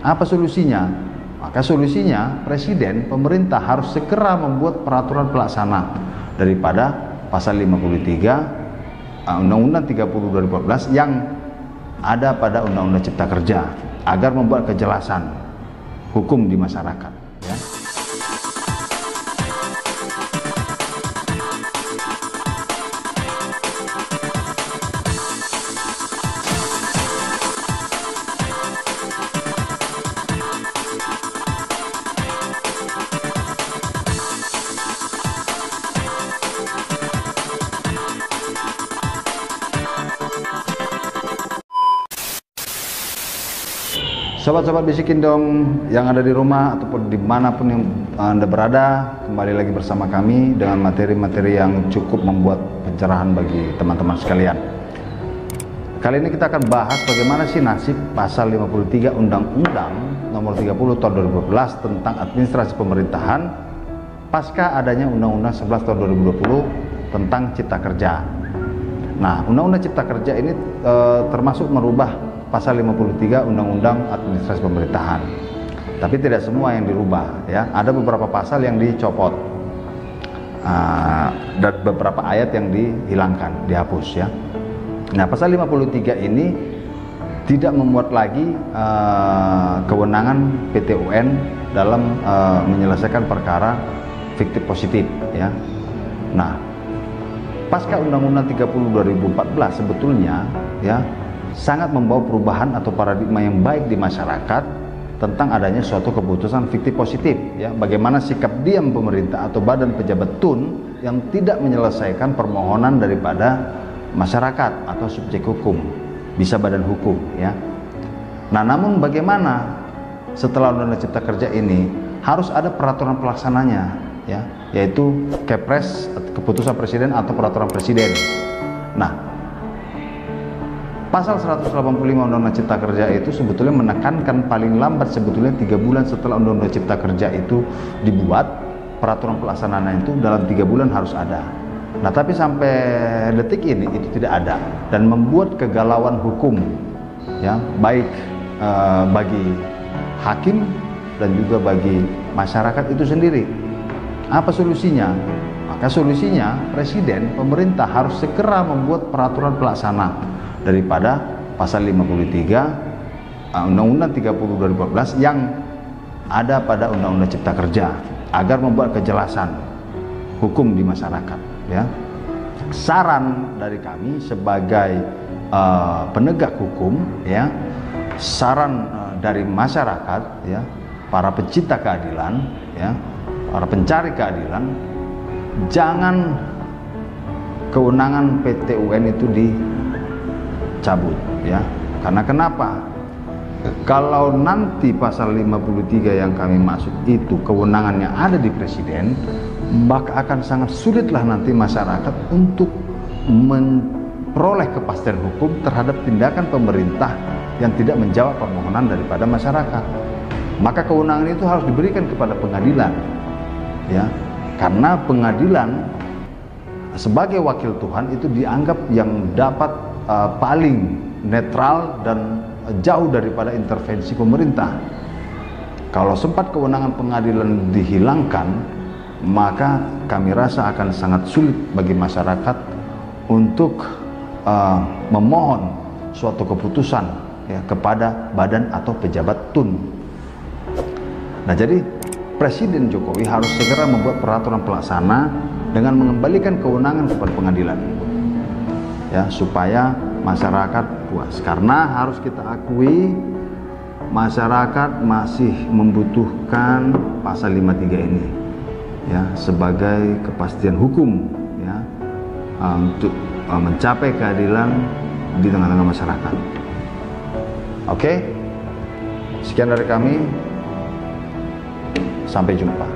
Apa solusinya? Maka solusinya Presiden, pemerintah harus segera membuat peraturan pelaksana daripada pasal 53 Undang-Undang 30 2014 yang ada pada Undang-Undang Cipta Kerja, agar membuat kejelasan hukum di masyarakat, ya. Sobat-sobat Bisikin Dong yang ada di rumah ataupun dimanapun yang Anda berada, kembali lagi bersama kami dengan materi-materi yang cukup membuat pencerahan bagi teman-teman sekalian. Kali ini kita akan bahas bagaimana sih nasib pasal 53 Undang-Undang nomor 30 tahun 2012 tentang administrasi pemerintahan pasca adanya Undang-Undang 11 tahun 2020 tentang Cipta Kerja. Nah, Undang-Undang Cipta Kerja ini termasuk merubah pasal 53 Undang-Undang Administrasi Pemerintahan. Tapi tidak semua yang dirubah, ya. Ada beberapa pasal yang dicopot, dan beberapa ayat yang dihilangkan, dihapus, ya. Nah, pasal 53 ini tidak memuat lagi kewenangan PT UN dalam menyelesaikan perkara fiktif positif, ya. Nah, pasca Undang-Undang 30 2014 sebetulnya, ya, sangat membawa perubahan atau paradigma yang baik di masyarakat tentang adanya suatu keputusan fiktif positif, ya. Bagaimana sikap diam pemerintah atau badan pejabat TUN yang tidak menyelesaikan permohonan daripada masyarakat atau subjek hukum, bisa badan hukum, ya. Nah, namun bagaimana setelah Undang-Undang Cipta Kerja ini harus ada peraturan pelaksananya, ya, yaitu Kepres, keputusan presiden atau peraturan presiden. Nah, pasal 185 Undang-Undang Cipta Kerja itu sebetulnya menekankan paling lambat sebetulnya 3 bulan setelah Undang-Undang Cipta Kerja itu dibuat, peraturan pelaksanaan itu dalam 3 bulan harus ada. Nah, tapi sampai detik ini itu tidak ada dan membuat kegalauan hukum, ya, baik bagi hakim dan juga bagi masyarakat itu sendiri. Apa solusinya? Maka solusinya Presiden, pemerintah harus segera membuat peraturan pelaksana daripada pasal 53 Undang-Undang 30 2014 yang ada pada Undang-Undang Cipta Kerja, agar membuat kejelasan hukum di masyarakat, ya. Saran dari kami sebagai penegak hukum, ya, saran dari masyarakat, ya, para pecinta keadilan, ya, para pencari keadilan, jangan kewenangan PT UN itu cabut, ya. Karena kenapa? Kalau nanti pasal 53 yang kami maksud itu kewenangannya ada di Presiden, maka akan sangat sulitlah nanti masyarakat untuk memperoleh kepastian hukum terhadap tindakan pemerintah yang tidak menjawab permohonan daripada masyarakat. Maka kewenangan itu harus diberikan kepada pengadilan, ya. Karena pengadilan sebagai wakil Tuhan itu dianggap yang dapat paling netral dan jauh daripada intervensi pemerintah. Kalau sempat kewenangan pengadilan dihilangkan, maka kami rasa akan sangat sulit bagi masyarakat untuk memohon suatu keputusan, ya, kepada badan atau pejabat TUN. Nah, jadi Presiden Jokowi harus segera membuat peraturan pelaksana dengan mengembalikan kewenangan kepada pengadilan, ya, supaya masyarakat puas. Karena harus kita akui masyarakat masih membutuhkan pasal 53 ini, ya, sebagai kepastian hukum, ya, untuk mencapai keadilan di tengah-tengah masyarakat. Oke, sekian dari kami, sampai jumpa.